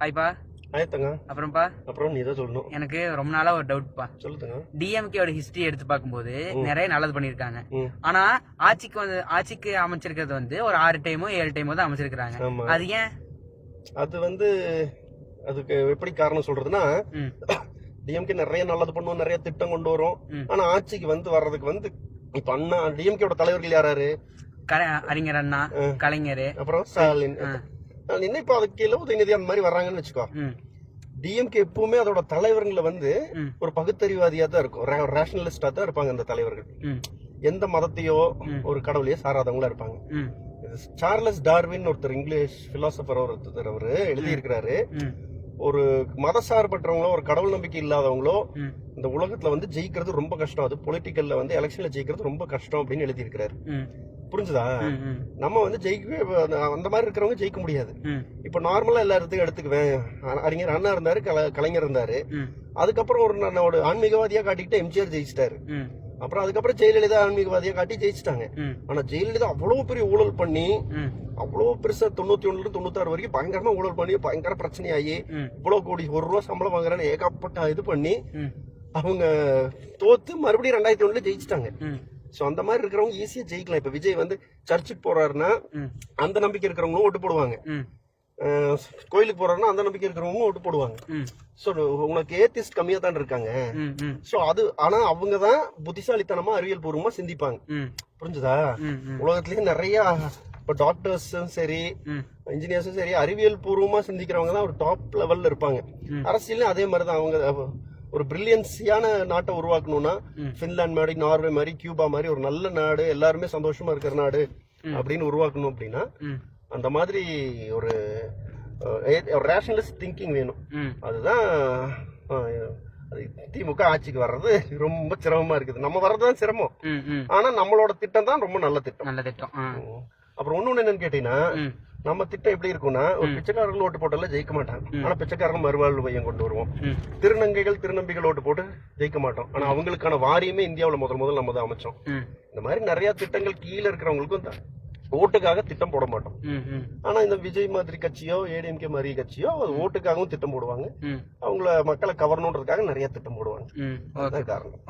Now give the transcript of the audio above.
ஹாய்ப்பா. ஆயத்தங்க. அப்புறம்ப்பா, அப்புறம் நீ தான் சொல்லணும். எனக்கு ரொம்ப நாளா ஒரு டவுட்ப்பா. சொல்லுங்க. டிஎம்கேவோட ஹிஸ்டரி எடுத்து பார்க்கும்போது நிறைய நல்லது பண்ணிருக்காங்க. ம். ஆனா ஆட்சிக்கு அமைச்சிருக்கிறது வந்து ஒரு 6 டைமோ 7 டைமோ தான் அமைச்சிருக்காங்க. ஆமா. அது ஏன்? அது அதுக்கு எப்படி காரணம் சொல்றதுன்னா, ம். டிஎம்கே நிறைய நல்லது பண்ணுவோம், நிறைய திட்டம் கொண்டு வரும். ம். ஆனா ஆட்சிக்கு வர்றதுக்கு இப்ப அண்ணா டிஎம்கேவோட தலைவர்கள் யாராரு? அறிஞர் அண்ணா, கலைஞர், அப்புறம் ஸ்டாலின். இன்னும் இப்ப அதுக்கு கீழே உதயநிதி அந்த மாதிரி வர்றாங்கன்னு வச்சுக்கோ. டிஎம்கே எப்பவுமே அதோட தலைவர்களை ஒரு பகுத்தறிவாதியா தான் இருக்கும், ரேஷனலிஸ்டா தான் இருப்பாங்க அந்த தலைவர்கள். எந்த மதத்தையோ ஒரு கடவுளையோ சாராதவங்களா இருப்பாங்க. சார்லஸ் டார்வின் ஒருத்தர் இங்கிலீஷ் பிலாசபர் ஒருத்தர் அவரு எழுதி இருக்கிறாரு, ஒரு மதசார்பற்றவங்களோ ஒரு கடவுள் நம்பிக்கை இல்லாதவங்களோ இந்த உலகத்துல ஜெயிக்கிறது ரொம்ப கஷ்டம், அது பொலிட்டிக்கல்ல எலெக்ஷன்ல ஜெயிக்கிறது ரொம்ப கஷ்டம் அப்படின்னு எழுதி இருக்கிறாரு. புரிஞ்சுதா? நம்ம ஜெயிக்கவே அந்த மாதிரி இருக்கிறவங்க ஜெயிக்க முடியாது. இப்ப நார்மலா எல்லா இடத்துக்கும் எடுத்துக்குவேன். அறிஞர் அண்ணா இருந்தாரு, கலைஞர் இருந்தாரு. அதுக்கப்புறம் ஒரு ஆன்மீகவாதியா காட்டிக்கிட்டு எம்ஜிஆர் ஜெயிச்சிட்டாரு. அப்புறம் அதுக்கப்புறம் ஜெயலலிதா ஆன்மீகவாதியா காட்டி ஜெயிச்சிட்டாங்க. ஆனா ஜெயலலிதா அவ்வளவு பெரிய ஊழல் பண்ணி, அவ்வளவு பெருசா 91 to 96 வரைக்கும் பயங்கரமா ஊழல் பண்ணி பயங்கர பிரச்சனையாகி, இவ்வளவு கோடி ₹1 சம்பளம் வாங்குறான்னு ஏகப்பட்ட இது பண்ணி அவங்க தோத்து மறுபடியும் 2001 ஜெயிச்சிட்டாங்க. சோ அந்த மாதிரி இருக்கிறவங்க ஈஸியா ஜெயிக்கலாம். இப்ப விஜய் சர்ச்சுக்கு போறாருன்னா அந்த நம்பிக்கை இருக்கிறவங்களும் ஓட்டு போடுவாங்க, கோயிலுக்கு போறாருன்னா அந்த நம்பிக்கை இருக்கிறவங்களும் ஓட்டு போடுவாங்க. சோ உனக்கு ஏத்திஸ்ட் கம்மியா தான் இருக்காங்க. சோ ஆனா அவங்கதான் புத்திசாலித்தனமா அறிவியல் பூர்வமா சிந்திப்பாங்க. புரிஞ்சுதா? உலகத்திலேயே நிறைய இப்ப டாக்டர்ஸும் சரி இன்ஜினியர்ஸும் சரி அறிவியல் பூர்வமா சிந்திக்கிறவங்க தான் ஒரு டாப் லெவல்ல இருப்பாங்க. அரசியலும் அதே மாதிரிதான். அவங்க ஒரு பிரில்லியன்ஸியான நாட்டை உருவாக்கணும்னா பின்லாந்து மாதிரி, நார்வே மாதிரி, கியூபா மாதிரி ஒரு நல்ல நாடு, எல்லாருமே சந்தோஷமா இருக்கிற நாடு அப்படின்னு உருவாக்கணும் அப்படின்னா அந்த மாதிரி ஒரு ரேஷனலிஸ்ட் திங்கிங் வேணும். அதுதான் திமுக ஆட்சிக்கு வர்றது ரொம்ப சிரமமா இருக்குது. நம்ம வர்றதுதான் சிரமம், ஆனா நம்மளோட திட்டம் தான் ரொம்ப நல்ல திட்டம். அப்புறம் ஒண்ணு என்னன்னு கேட்டீங்கன்னா, நம்ம திட்டம் எப்படி இருக்கும்னா, ஒரு பிச்சைக்காரர்கள் ஓட்டு போட்டால ஜெயிக்க மாட்டாங்க, ஆனா பிச்சைக்காரர்கள் மறுவாழ்வு மையம் கொண்டு வருவோம். திருநங்கைகள் ஓட்டு போட்டு ஜெயிக்க மாட்டோம், ஆனா அவங்களுக்கான வாரியமே இந்தியாவில முதல் நம்ம தான் அமைச்சோம். இந்த மாதிரி நிறைய திட்டங்கள் கீழே இருக்கிறவங்களுக்கும் ஓட்டுக்காக திட்டம் போட மாட்டோம். ஆனா இந்த விஜய் மாதிரி கட்சியோ ஏடிஎம்கே மாதிரி கட்சியோ ஓட்டுக்காகவும் திட்டம் போடுவாங்க, அவங்கள மக்களை கவரணுன்றதுக்காக நிறைய திட்டம் போடுவாங்க. காரணம்.